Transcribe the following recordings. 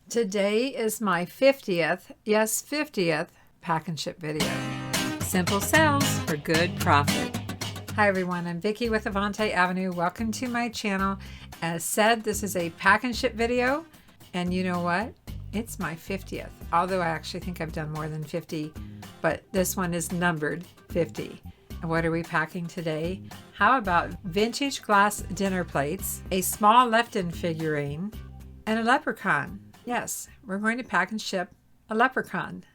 Today is my 50th, yes 50th, pack and ship video. Simple sales for good profit. Hi everyone, I'm Vicki with Avante-Avenue. Welcome to my channel. As said, this is a pack and ship video, and you know what? It's my 50th, although I actually think I've done more than 50, but this one is numbered 50. And what are we packing today? How about vintage glass dinner plates, a small left-in figurine, and a leprechaun? Yes, we're going to pack and ship a leprechaun,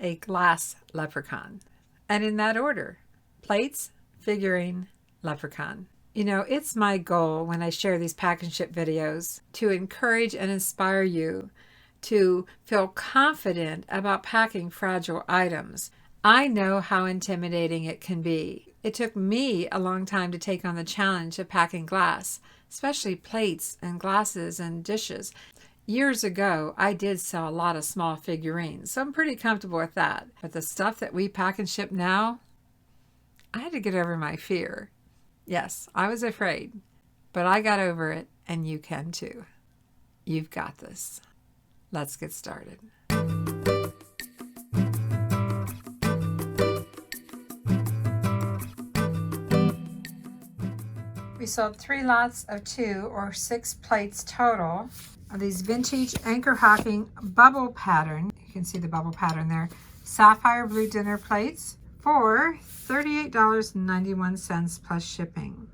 a glass leprechaun. And in that order: plates, figurine, leprechaun. You know, it's my goal when I share these pack and ship videos to encourage and inspire you to feel confident about packing fragile items. I know how intimidating it can be. It took me a long time to take on the challenge of packing glass, especially plates and glasses and dishes. Years ago, I did sell a lot of small figurines, so I'm pretty comfortable with that. But the stuff that we pack and ship now, I had to get over my fear. Yes, I was afraid, but I got over it, and you can too. You've got this. Let's get started. We sold 3 lots of 2 or 6 plates total of these vintage anchor hocking bubble pattern. You can see the bubble pattern there. Sapphire blue dinner plates for $38.91 plus shipping.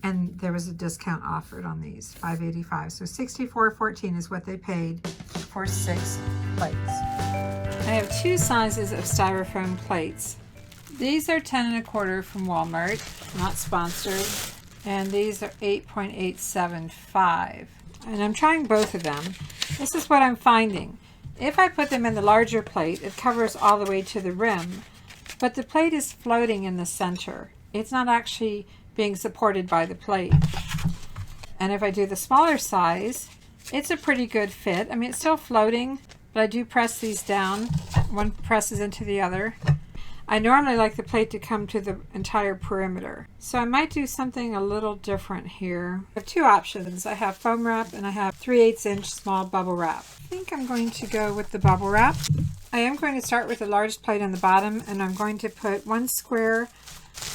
And there was a discount offered on these, $5.85. So $64.14 is what they paid for 6 plates. I have 2 sizes of styrofoam plates. These are 10 1/4 from Walmart, not sponsored. And these are 8.875. And I'm trying both of them. This is what I'm finding. If I put them in the larger plate, it covers all the way to the rim, but the plate is floating in the center. It's not actually being supported by the plate. And if I do the smaller size, it's a pretty good fit. I mean, it's still floating, but I do press these down. One presses into the other. I normally like the plate to come to the entire perimeter, so I might do something a little different here. I have 2 options. I have foam wrap and I have 3/8 inch small bubble wrap. I think I'm going to go with the bubble wrap. I am going to start with a large plate on the bottom, and I'm going to put 1 square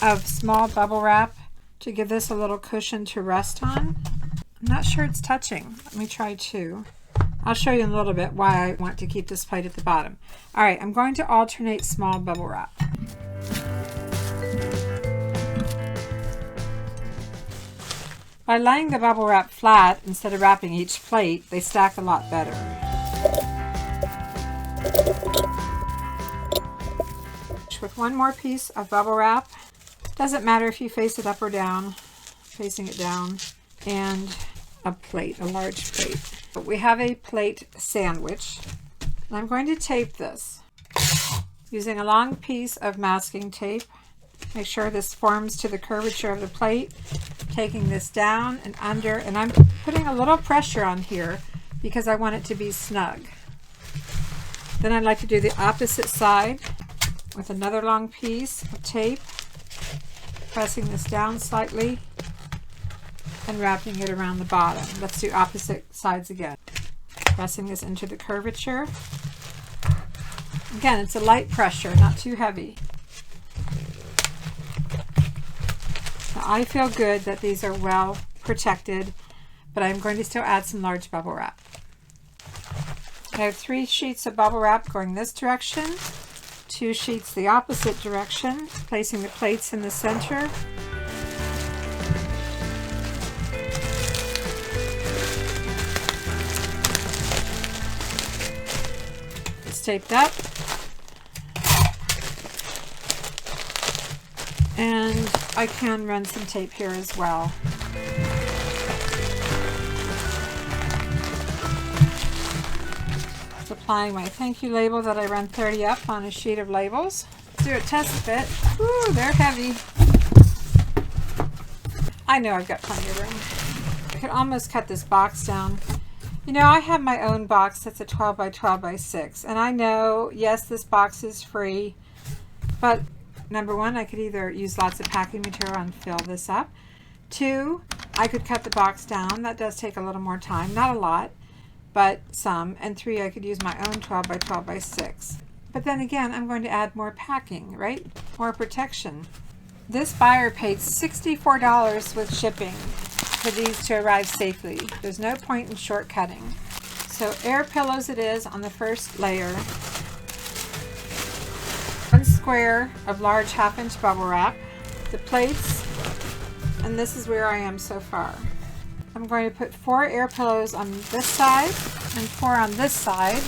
of small bubble wrap to give this a little cushion to rest on. I'm not sure it's touching. Let me try 2. I'll show you in a little bit why I want to keep this plate at the bottom. All right, I'm going to alternate small bubble wrap. By laying the bubble wrap flat instead of wrapping each plate, they stack a lot better. With 1 more piece of bubble wrap, doesn't matter if you face it up or down, facing it down, and a plate, a large plate. But we have a plate sandwich, and I'm going to tape this using a long piece of masking tape. Make sure this forms to the curvature of the plate, taking this down and under, and I'm putting a little pressure on here because I want it to be snug. Then I'd like to do the opposite side with another long piece of tape, pressing this down slightly and wrapping it around the bottom. Let's do opposite sides again. Pressing this into the curvature. Again, it's a light pressure, not too heavy. Now, I feel good that these are well protected, but I'm going to still add some large bubble wrap. I have 3 sheets of bubble wrap going this direction, 2 sheets the opposite direction, placing the plates in the center. Taped up, and I can run some tape here as well. Applying my thank you label that I run 30 up on a sheet of labels. Let's do a test fit. Ooh, they're heavy. I know I've got plenty of room. I could almost cut this box down. You know, I have my own box that's a 12 by 12 by 6, and I know, yes, this box is free, but number 1, I could either use lots of packing material and fill this up. 2, I could cut the box down. That does take a little more time, not a lot, but some, and 3 I could use my own 12 by 12 by 6. But then again, I'm going to add more packing, right? More protection. This buyer paid $64 with shipping for these to arrive safely. There's no point in shortcutting. So air pillows it is on the first layer. 1 square of large 1/2-inch bubble wrap. The plates, and this is where I am so far. I'm going to put 4 air pillows on this side and 4 on this side.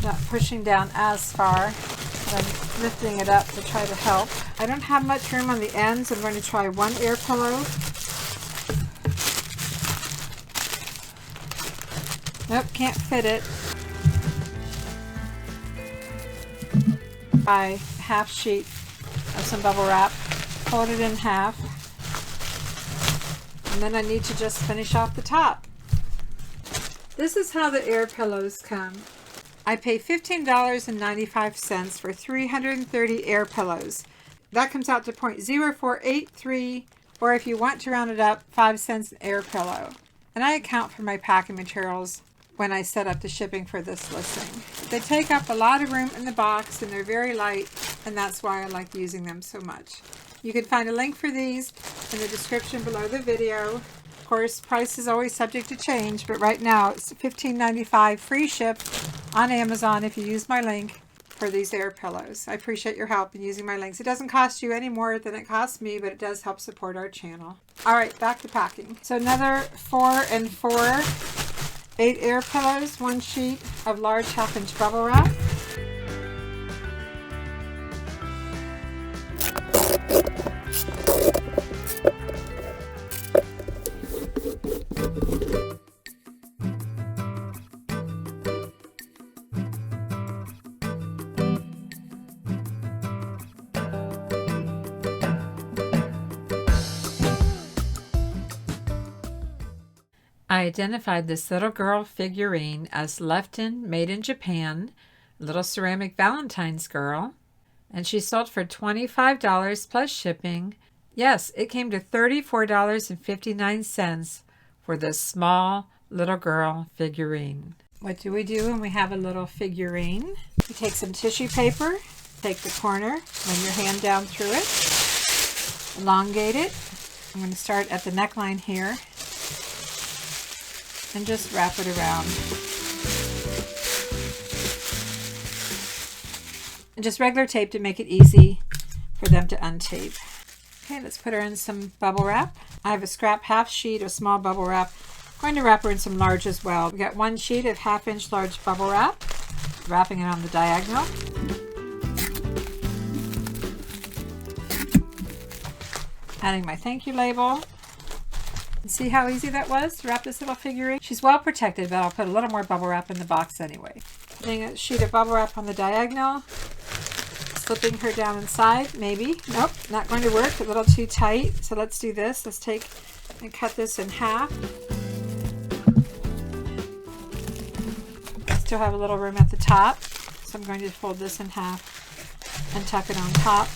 Not pushing down as far, but I'm lifting it up to try to help. I don't have much room on the ends. I'm going to try 1 air pillow. Nope, can't fit it. By 1/2 sheet of some bubble wrap, fold it in half, and then I need to just finish off the top. This is how the air pillows come. I pay $15.95 for 330 air pillows. That comes out to 0.0483, or if you want to round it up, 5 cents an air pillow. And I account for my packing materials when I set up the shipping for this listing. They take up a lot of room in the box and they're very light, and that's why I like using them so much. You can find a link for these in the description below the video. Of course, price is always subject to change, but right now it's $15.95 free ship on Amazon if you use my link for these air pillows. I appreciate your help in using my links. It doesn't cost you any more than it costs me, but it does help support our channel. All right, back to packing. So another 4 and 4, 8 air pillows, 1 sheet of large 1/2-inch bubble wrap. I identified this little girl figurine as Lefton Made in Japan, little ceramic Valentine's girl, and she sold for $25 plus shipping. Yes, it came to $34.59 for this small little girl figurine. What do we do when we have a little figurine? We take some tissue paper, take the corner, run your hand down through it, elongate it. I'm going to start at the neckline here and just wrap it around. And just regular tape to make it easy for them to untape. Okay, let's put her in some bubble wrap. I have a scrap 1/2 sheet of small bubble wrap. I'm going to wrap her in some large as well. We got 1 sheet of 1/2-inch large bubble wrap, wrapping it on the diagonal. Adding my thank you label. See how easy that was to wrap this little figurine? She's well protected, but I'll put a little more bubble wrap in the box anyway. Putting a sheet of bubble wrap on the diagonal, slipping her down inside, maybe. Nope, not going to work, a little too tight. So let's do this. Let's take and cut this in half. Still have a little room at the top, so I'm going to fold this in half and tuck it on top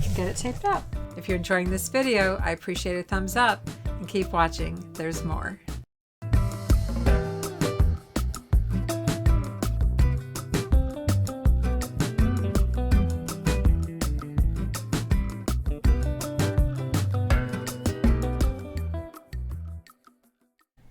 and get it taped up. If you're enjoying this video, I appreciate a thumbs up and keep watching. There's more.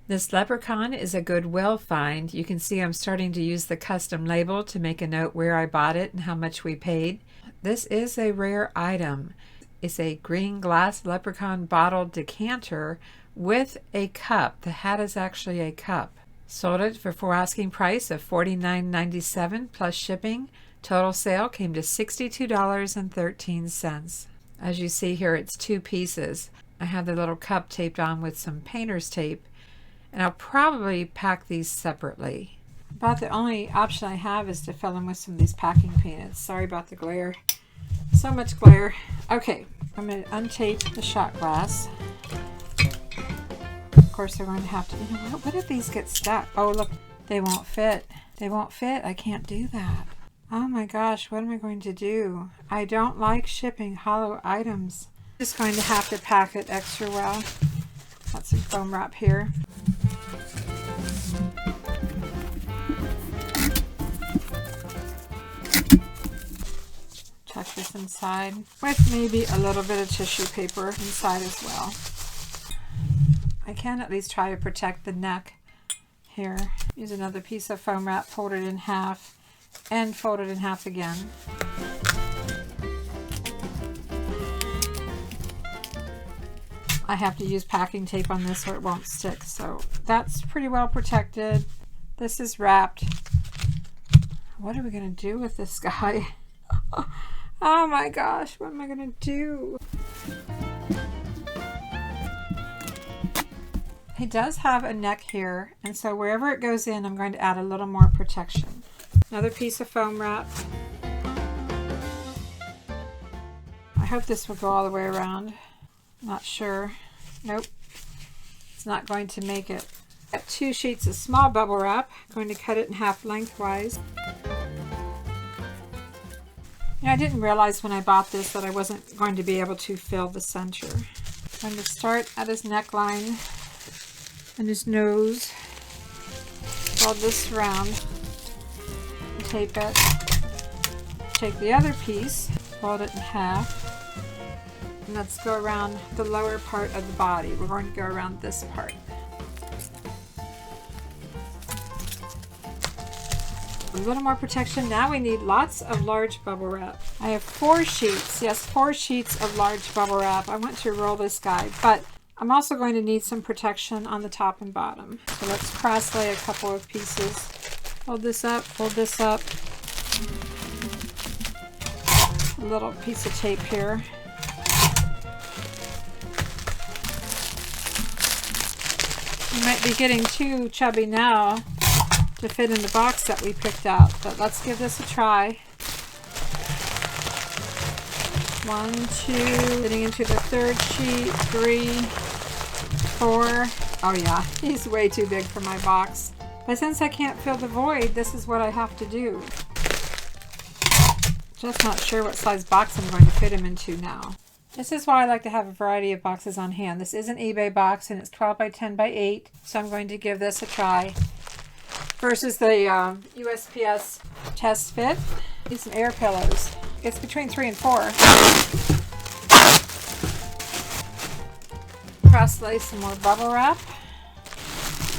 This leprechaun is a Goodwill find. You can see I'm starting to use the custom label to make a note where I bought it and how much we paid. This is a rare item. It's a green glass leprechaun bottle decanter with a cup. The hat is actually a cup. Sold it for full asking price of $49.97 plus shipping. Total sale came to $62.13. As you see here, it's 2 pieces. I have the little cup taped on with some painter's tape, and I'll probably pack these separately. About the only option I have is to fill them with some of these packing peanuts. Sorry about the glare. So much glare. Okay, I'm going to untape the shot glass. Of course, they're going to have to, you know what if these get stuck? Oh, look, they won't fit. They won't fit. I can't do that. Oh my gosh, what am I going to do? I don't like shipping hollow items. Just going to have to pack it extra well. Got some foam wrap here. Tuck this inside with maybe a little bit of tissue paper inside as well. I can at least try to protect the neck here. Use another piece of foam wrap, fold it in half, and fold it in half again. I have to use packing tape on this or it won't stick, so that's pretty well protected. This is wrapped. What are we going to do with this guy? Oh my gosh, what am I going to do? He does have a neck here, and so wherever it goes in, I'm going to add a little more protection. Another piece of foam wrap. I hope this will go all the way around. Not sure. Nope. It's not going to make it. Got 2 sheets of small bubble wrap. I'm going to cut it in half lengthwise. I didn't realize when I bought this that I wasn't going to be able to fill the center. I'm going to start at his neckline and his nose. Fold this around and tape it. Take the other piece, fold it in half. And let's go around the lower part of the body. We're going to go around this part. A little more protection. Now we need lots of large bubble wrap. I have 4 sheets. Yes, 4 sheets of large bubble wrap. I want to roll this guy, but I'm also going to need some protection on the top and bottom. So let's cross lay a couple of pieces. Hold this up, hold this up. A little piece of tape here. You might be getting too chubby now to fit in the box that we picked out, but let's give this a try. 1, 2, getting into the 3rd sheet, 3, 4. Oh yeah, he's way too big for my box. But since I can't fill the void, this is what I have to do. Just not sure what size box I'm going to fit him into now. This is why I like to have a variety of boxes on hand. This is an eBay box and it's 12 by 10 by 8, so I'm going to give this a try. Versus the USPS test fit. Need some air pillows. It's between 3 and 4. Cross lay some more bubble wrap.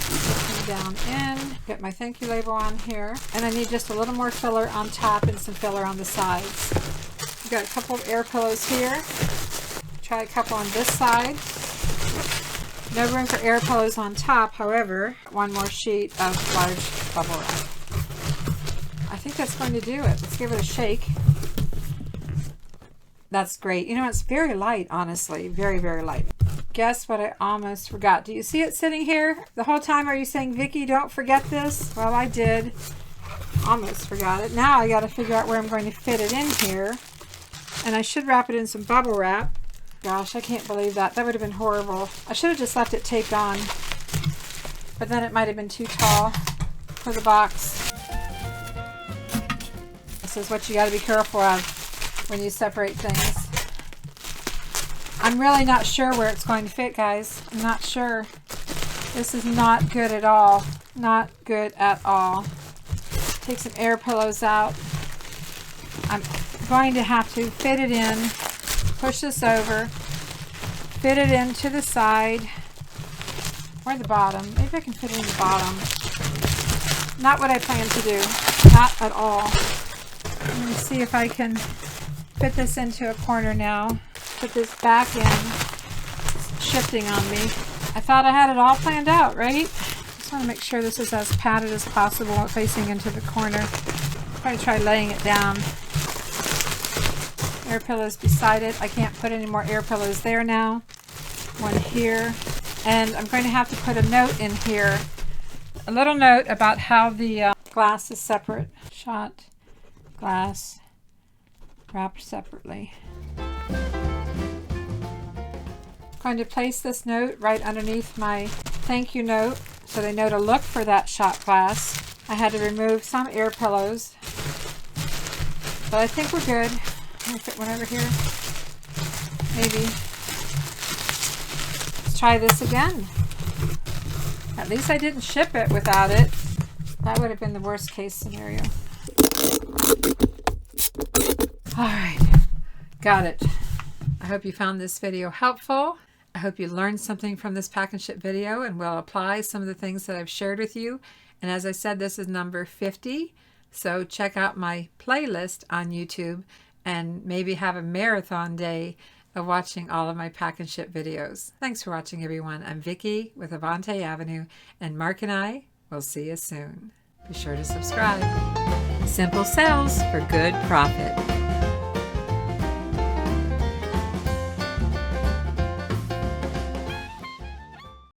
Put them down in. Get my thank you label on here. And I need just a little more filler on top and some filler on the sides. I've got a couple of air pillows here. Try a couple on this side. No room for air pillows on top, however, 1 more sheet of large bubble wrap. I think that's going to do it. Let's give it a shake. That's great. You know, it's very light, honestly. Very, very light. Guess what I almost forgot. Do you see it sitting here? The whole time are you saying, Vicki, don't forget this? Well, I did. Almost forgot it. Now I got to figure out where I'm going to fit it in here. And I should wrap it in some bubble wrap. Gosh, I can't believe that. That would have been horrible. I should have just left it taped on. But then it might have been too tall for the box. This is what you got to be careful of when you separate things. I'm really not sure where it's going to fit, guys. I'm not sure. This is not good at all. Not good at all. Take some air pillows out. I'm going to have to fit it in. Push this over, fit it into the side, or the bottom. Maybe I can fit it in the bottom. Not what I plan to do. Not at all. Let me see if I can fit this into a corner now. Put this back in. It's shifting on me. I thought I had it all planned out, right? Just want to make sure this is as padded as possible facing into the corner. I'm going to try laying it down. Air pillows beside it. I can't put any more air pillows there now. 1 here. And I'm going to have to put a note in here. A little note about how the glass is separate. Shot, glass, wrapped separately. I'm going to place this note right underneath my thank you note so they know to look for that shot glass. I had to remove some air pillows. But I think we're good. Let me fit one over here. Maybe. It's let's try this again. At least I didn't ship it without it. That would have been the worst case scenario. All right, got it. I hope you found this video helpful. I hope you learned something from this pack and ship video and will apply some of the things that I've shared with you. And as I said, this is number 50. So check out my playlist on YouTube and maybe have a marathon day of watching all of my pack and ship videos. Thanks for watching, everyone. I'm Vicki with Avante Avenue, and Mark and I will see you soon. Be sure to subscribe. Simple sales for good profit.